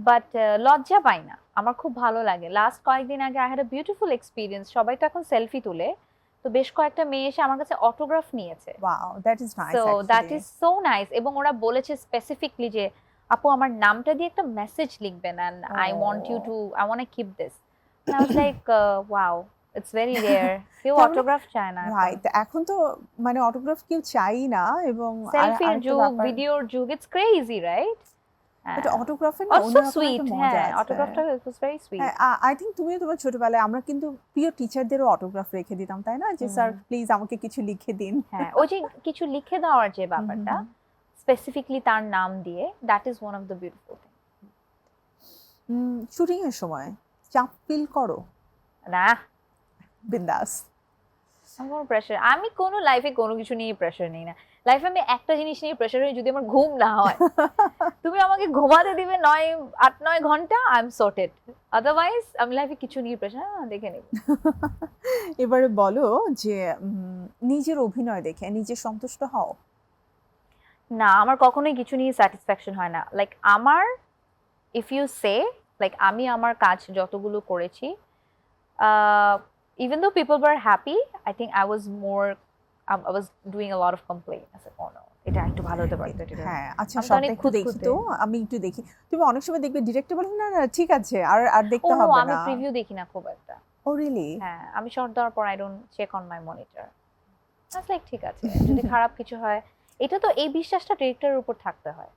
But লজ্জা পাই না, আমার খুব ভালো লাগে। লাস্ট কয়েকদিন আগে I had a beautiful experience, সবাই তো এখন সেলফি তুলে, তো বেশ কয়েকটা মেয়ে এসে আমার কাছে অটোগ্রাফ নিয়েছে। Wow, that is nice so that actually. Is so nice, এবং ওরা বলেছে স্পেসিফিকলি যে আপু আমার নামটা দিয়ে একটা মেসেজ লিখবেন, and I want you to, I want to keep this. And I was like wow, it's very rare, কেউ তার মানে অটোগ্রাফ চায় না এখন। রাইট, এখন তো মানে অটোগ্রাফ কেউ চাই না। এবং সেলফির আরেকটা যুগ, ব্যাপার, ভিডিওর যুগ, ইটস ক্রেজি রাইট? বাট অটোগ্রাফের না অলসো অন্যরকম সুইট, একটা মজা হ্যাঁ আছে। অটোগ্রাফটা ইট ওয়াজ ভেরি সুইট। হ্যাঁ, আই থিঙ্ক তুমিও তোমার ছোটবেলায়, আমরা কিন্তু প্রিয় টিচারদেরও অটোগ্রাফ রেখে দিতাম, তাই না? যে স্যার প্লিজ আমাকে কিছু লিখে দিন। হ্যাঁ, ওই যে কিছু লিখে দেওয়ার যে হুম, হুম, ব্যাপারটা, হুম। স্পেসিফিকলি তার নাম দিয়ে, that is one of the beautiful thing. Shooting এর সময় চাপ ফিল করো? না, বিন্দাস। আমার কোনো প্রেশার, আমি কোনো লাইফে কোনো কিছু নিয়ে প্রেশার নেই না। লাইফে আমি একটা জিনিস নিয়ে প্রেশার হই, যদি আমার ঘুম না হয়। তুমি আমাকে ঘুমাতে দিবে 8-9 ঘন্টা, আই এম সর্টেড। আদারওয়াইজ আমি লাইফে কিছু নিয়ে প্রেশার দেখে নেব। এবারে বলো যে নিজের অভিনয় দেখে নিজে সন্তুষ্ট হও? না, আমার কখনোই কিছু নিয়ে স্যাটিসফ্যাকশন হয় না। লাইক আমার, ইফ ইউ সে, লাইক আমি আমার কাজ যতগুলো করেছি, even though people were happy, I think I was more, I was doing a lot of complaint. I said, oh no, এটা একটু ভালো হতে পারতো, এটা হ্যাঁ, আচ্ছা আমি তো সবটা অনেক একটু দেখি খুঁতখুঁতে। তো, আমি একটু দেখি। তুমি অনেক সময় দেখবে ডিরেক্টর বলে না না ঠিক আছে, আর আর ও দেখতে নো, হবে আমি না। প্রিভিউ দেখি না খুব একটা। Oh really? হ্যাঁ, আমি শর্ট দেওয়ার পর I don't check on my monitor. That's like ঠিক আছে, যদি খারাপ কিছু হয়, এটা তো এই বিশ্বাসটা ডিরেক্টরের উপর থাকতে হয়।